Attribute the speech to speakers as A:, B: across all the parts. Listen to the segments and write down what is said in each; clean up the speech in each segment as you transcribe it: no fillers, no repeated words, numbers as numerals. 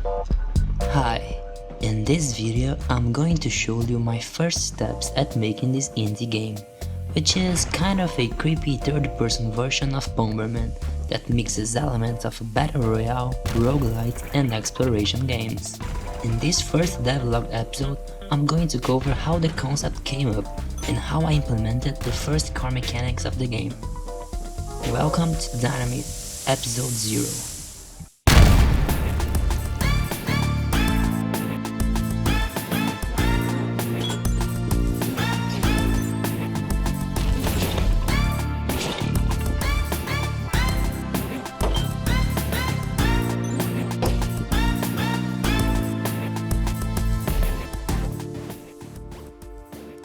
A: Hi, in this video I'm going to show you my first steps at making this indie game, which is kind of a creepy third-person version of Bomberman that mixes elements of Battle Royale, Roguelite and exploration games. In this first devlog episode, I'm going to cover how the concept came up and how I implemented the first core mechanics of the game. Welcome to Dynam It, episode 0.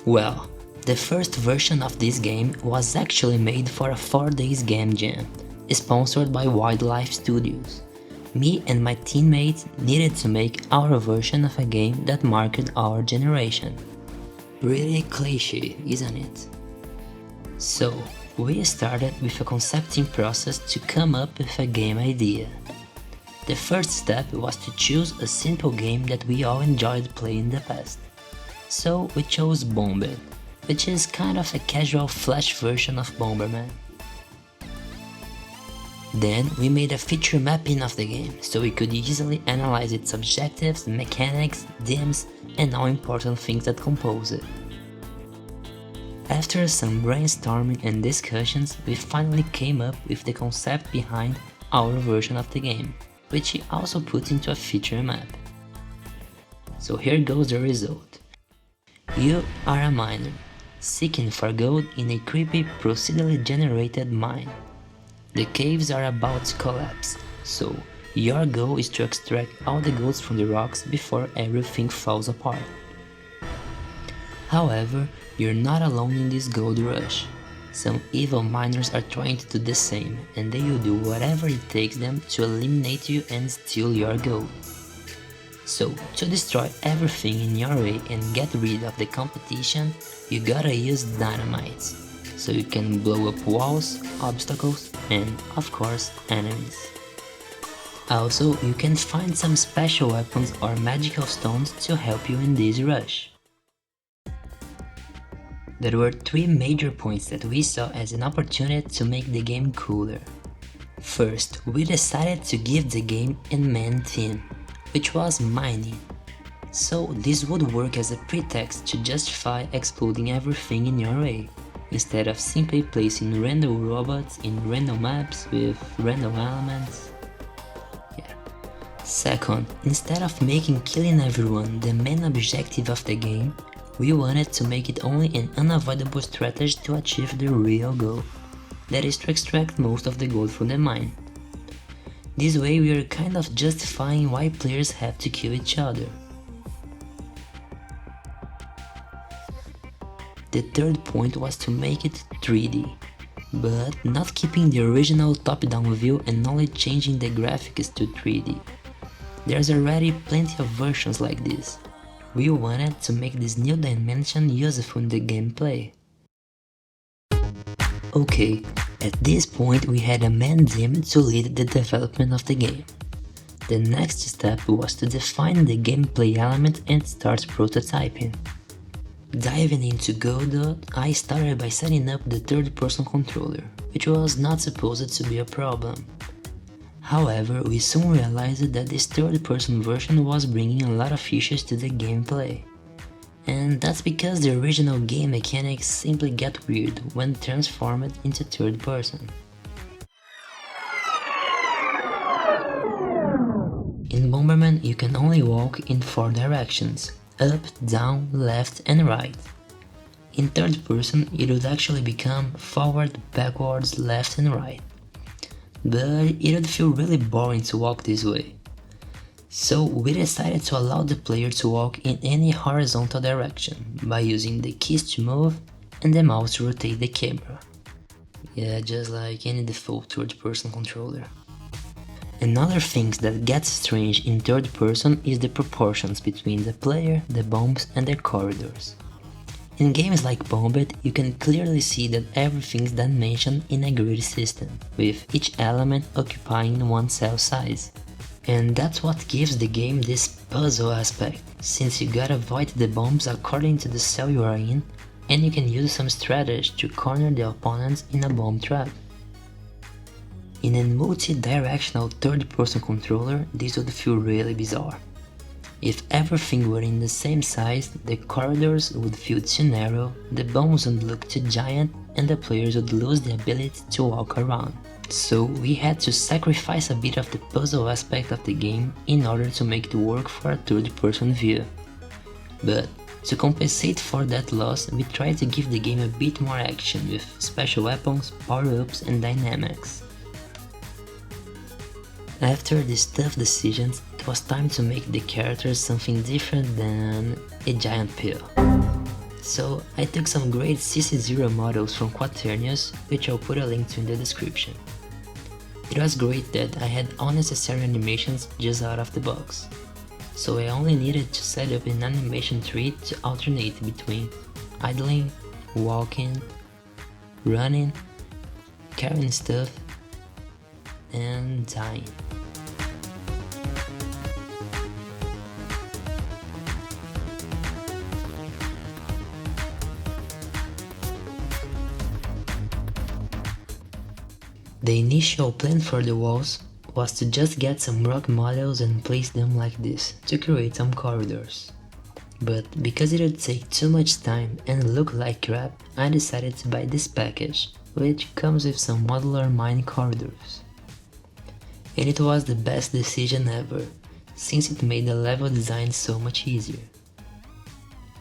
A: Well, the first version of this game was actually made for a 4-day game jam, sponsored by Wildlife Studios. Me and my teammates needed to make our version of a game that marked our generation. Pretty cliché, isn't it? So, we started with a concepting process to come up with a game idea. The first step was to choose a simple game that we all enjoyed playing in the past. So we chose Bomberman, which is kind of a casual flash version of Bomberman. Then we made a feature mapping of the game, so we could easily analyze its objectives, mechanics, themes, and all important things that compose it. After some brainstorming and discussions, we finally came up with the concept behind our version of the game, which we also put into a feature map. So here goes the result. You are a miner, seeking for gold in a creepy procedurally generated mine. The caves are about to collapse, so your goal is to extract all the gold from the rocks before everything falls apart. However, you're not alone in this gold rush. Some evil miners are trying to do the same, and they will do whatever it takes them to eliminate you and steal your gold. So, to destroy everything in your way and get rid of the competition, you gotta use dynamites, so you can blow up walls, obstacles, and of course, enemies. Also, you can find some special weapons or magical stones to help you in this rush. There were 3 major points that we saw as an opportunity to make the game cooler. First, we decided to give the game a main theme, which was mining. So this would work as a pretext to justify exploding everything in your way, instead of simply placing random robots in random maps with random elements. Second, instead of making killing everyone the main objective of the game, we wanted to make it only an unavoidable strategy to achieve the real goal, that is to extract most of the gold from the mine. This way we are kind of justifying why players have to kill each other. The third point was to make it 3D, but not keeping the original top-down view and only changing the graphics to 3D. There's already plenty of versions like this. We wanted to make this new dimension useful in the gameplay. Okay, at this point we had a main team to lead the development of the game. The next step was to define the gameplay element and start prototyping. Diving into Godot, I started by setting up the third-person controller, which was not supposed to be a problem. However, we soon realized that this third-person version was bringing a lot of issues to the gameplay. And that's because the original game mechanics simply get weird when transformed into third person. In Bomberman you can only walk in 4 directions, up, down, left and right. In third person it would actually become forward, backwards, left and right. But it would feel really boring to walk this way. So we decided to allow the player to walk in any horizontal direction by using the keys to move and the mouse to rotate the camera. Yeah, just like any default third-person controller. Another thing that gets strange in third person is the proportions between the player, the bombs and the corridors. In games like Bomberman, you can clearly see that everything's dimensioned in a grid system, with each element occupying one cell size. And that's what gives the game this puzzle aspect, since you gotta avoid the bombs according to the cell you are in, and you can use some strategy to corner the opponents in a bomb trap. In a multi-directional third-person controller, this would feel really bizarre. If everything were in the same size, the corridors would feel too narrow, the bombs would look too giant, and the players would lose the ability to walk around. So we had to sacrifice a bit of the puzzle aspect of the game in order to make it work for a third-person view. But to compensate for that loss, we tried to give the game a bit more action with special weapons, power-ups and dynamics. After these tough decisions, it was time to make the characters something different than a giant pill. So I took some great CC0 models from Quaternius, which I'll put a link to in the description. It was great that I had unnecessary animations just out of the box, so I only needed to set up an animation tree to alternate between idling, walking, running, carrying stuff, and dying. The initial plan for the walls was to just get some rock models and place them like this to create some corridors. But because it would take too much time and look like crap, I decided to buy this package, which comes with some modular mine corridors. And it was the best decision ever, since it made the level design so much easier.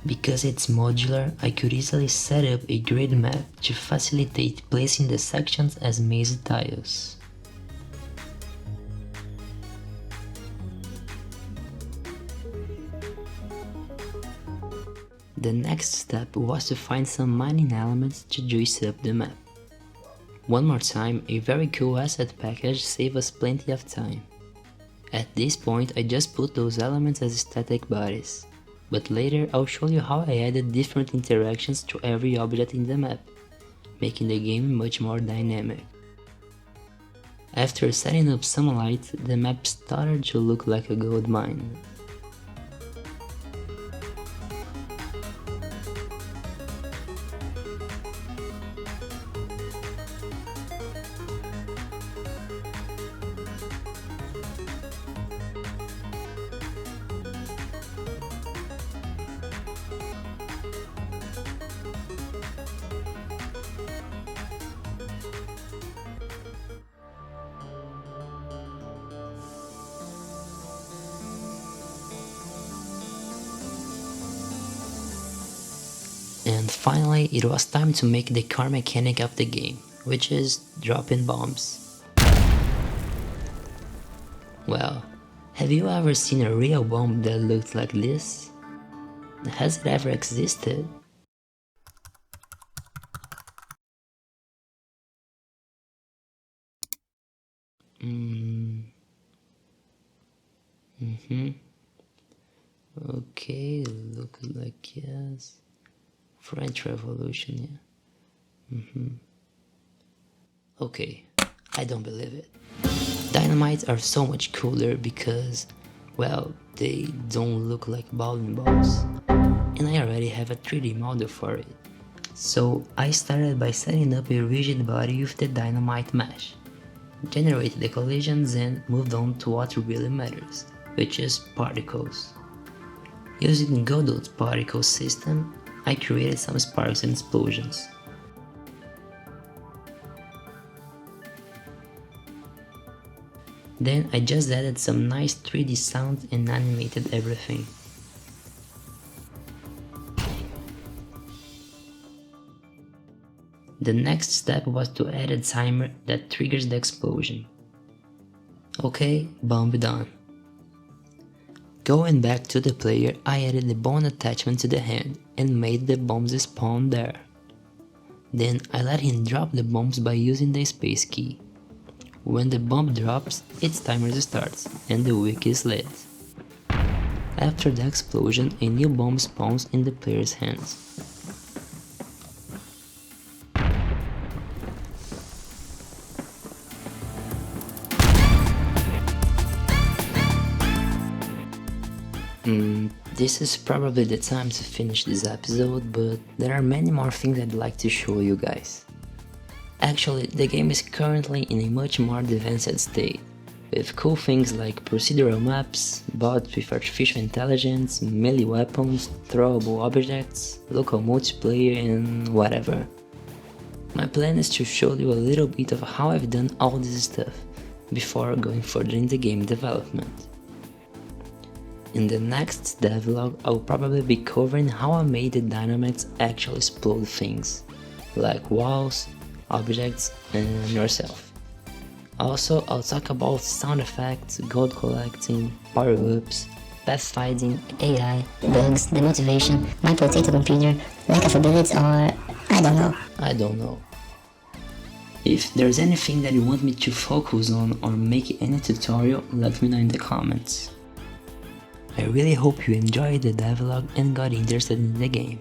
A: Because it's modular, I could easily set up a grid map to facilitate placing the sections as maze tiles. The next step was to find some mining elements to juice up the map. One more time, a very cool asset package saved us plenty of time. At this point, I just put those elements as static bodies. But later I'll show you how I added different interactions to every object in the map, making the game much more dynamic. After setting up some light, the map started to look like a gold mine. And finally, it was time to make the core mechanic of the game, which is dropping bombs. Well, have you ever seen a real bomb that looked like this? Has it ever existed? Okay, look like yes. French Revolution, yeah. Okay, I don't believe it. Dynamites are so much cooler because, well, they don't look like bowling balls. And I already have a 3D model for it. So I started by setting up a rigid body with the dynamite mesh, generated the collisions and moved on to what really matters, which is particles. Using Godot's particle system, I created some sparks and explosions. Then I just added some nice 3D sound and animated everything. The next step was to add a timer that triggers the explosion. Okay, bomb done. Going back to the player, I added the bone attachment to the hand and made the bombs spawn there. Then I let him drop the bombs by using the space key. When the bomb drops, its timer starts and the wick is lit. After the explosion, a new bomb spawns in the player's hands. This is probably the time to finish this episode, but there are many more things I'd like to show you guys. Actually, the game is currently in a much more advanced state, with cool things like procedural maps, bots with artificial intelligence, melee weapons, throwable objects, local multiplayer, and whatever. My plan is to show you a little bit of how I've done all this stuff, before going further in the game development. In the next devlog, I'll probably be covering how I made the dynamites actually explode things, like walls, objects, and yourself. Also, I'll talk about sound effects, gold collecting, power-ups,
B: pathfinding, AI, bugs, the motivation, my potato computer, lack of abilities, or I don't know.
A: If there's anything that you want me to focus on or make any tutorial, let me know in the comments. I really hope you enjoyed the devlog and got interested in the game.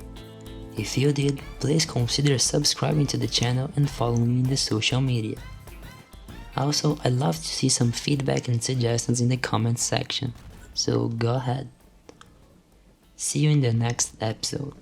A: If you did, please consider subscribing to the channel and following me in the social media. Also, I'd love to see some feedback and suggestions in the comments section, so go ahead. See you in the next episode.